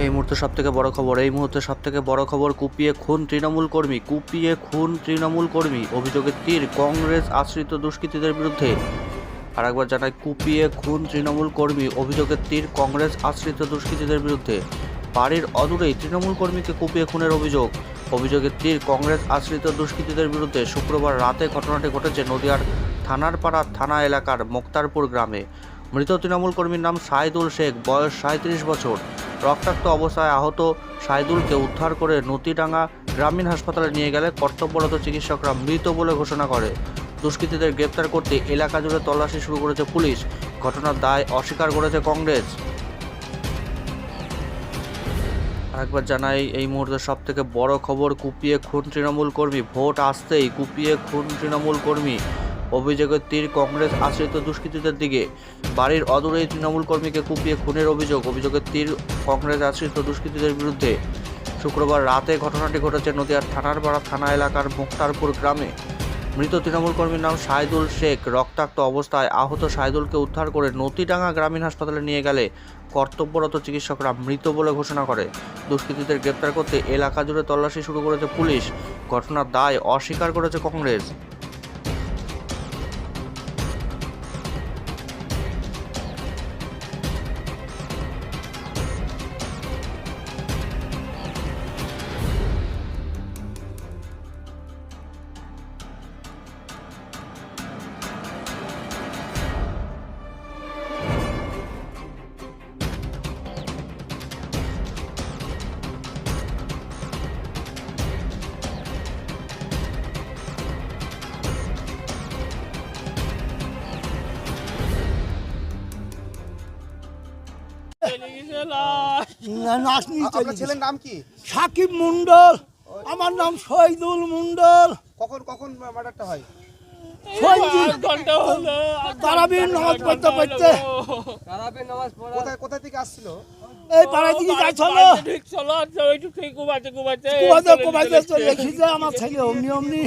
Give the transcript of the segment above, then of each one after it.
এই মুহূর্তে সবথেকে বড় খবর কুপিয়ে খুন তৃণমূল কর্মী অভিযোগের তীর কংগ্রেস আশ্রিত দুষ্কৃতীদের বিরুদ্ধে। আরেকবার জানাই, কুপিয়ে খুন তৃণমূল কর্মী অভিযোগের তীর কংগ্রেস আশ্রিত দুষ্কৃতীদের বিরুদ্ধে। বাড়ির অদূরেই তৃণমূল কর্মীকে কুপিয়ে খুনের অভিযোগের তীর কংগ্রেস আশ্রিত দুষ্কৃতীদের বিরুদ্ধে। শুক্রবার রাতে ঘটনাটি ঘটেছে নদিয়ার থানারপাড়া থানা এলাকার মুক্তারপুর গ্রামে। মৃত তৃণমূল কর্মীর নাম শাহিদুল শেখ, বয়স 37 বছর। রক্তাক্ত অবস্থায় আহত শাহিদুলকে উদ্ধার করে নতিডাঙ্গা গ্রামীণ হাসপাতালে নিয়ে গেলে কর্তব্যরত চিকিৎসকরা মৃত বলে ঘোষণা করে। দুষ্কৃতীদের গ্রেপ্তার করতে এলাকা জুড়ে তল্লাশি শুরু করেছে পুলিশ। ঘটনার দায় অস্বীকার করেছে কংগ্রেস। আরেকবার জানাই, এই মুহূর্তে সবথেকে বড় খবর কুপিয়ে খুন তৃণমূল কর্মী। ভোট আসতেই কুপিয়ে খুন তৃণমূল কর্মী অভিযোগের তীর কংগ্রেস আশ্রিত দুষ্কৃতীদের দিকে। বাড়ির অদূরেই তৃণমূল কর্মীকে কুপিয়ে খুনের অভিযোগের তীর কংগ্রেস আশ্রিত দুষ্কৃতীদের বিরুদ্ধে। শুক্রবার রাতে ঘটনাটি ঘটেছে নদিয়ার থানারপাড়া থানা এলাকার মুক্তারপুর গ্রামে। মৃত তৃণমূল কর্মীর নাম শাহিদুল শেখ। রক্তাক্ত অবস্থায় আহত শাহিদুলকে উদ্ধার করে নতিডাঙ্গা গ্রামীণ হাসপাতালে নিয়ে গেলে কর্তব্যরত চিকিৎসকরা মৃত বলে ঘোষণা করে। দুষ্কৃতীদের গ্রেপ্তার করতে এলাকা জুড়ে তল্লাশি শুরু করেছে পুলিশ। ঘটনার দায় অস্বীকার করেছে কংগ্রেস। আপনার ছেলের নাম কি? সাকিব মন্ডল। আমার নাম শহীদুল মন্ডল। কখন মার্ডারটা হয়? তারাবির নামাজ পড়তে পড়তে কোথা থেকে আসছিল? এই পাড়ায় দিকে যাইছিল। লিখিছে আমার ছেলে অমনি অমনি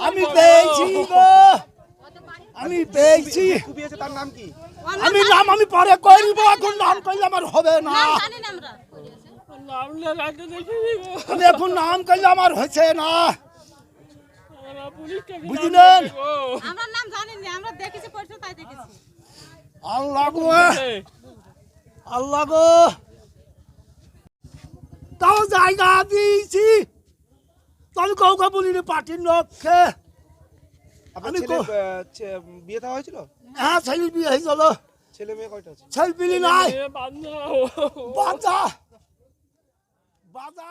আমি পেয়েছি গো, আমি পেয়েছি। কুপিয়েছে তার নাম কি? আমি পরে কইব, এখন নাম কইলে আমার হবে না। আমি এখন নাম কইলে আমার হয়েছে না, বুঝলেন? আমরা নাম জানি না, আমরা দেখেছি পড়তে তাই দেখেছি। আল্লাহ গো, আল্লাহ গো, তাও জায়গা দিয়েছি। তবে কাউকে বলিনি পার্টির লক্ষ্যে। আপনার বিয়ে দেওয়া হয়েছিল? হ্যাঁ, ছেলে বিয়ে হয়েছিল। ছেলে মেয়ে কয়টা আছে? ছেলে পিলি নাই, বাঁচা বাঁচা।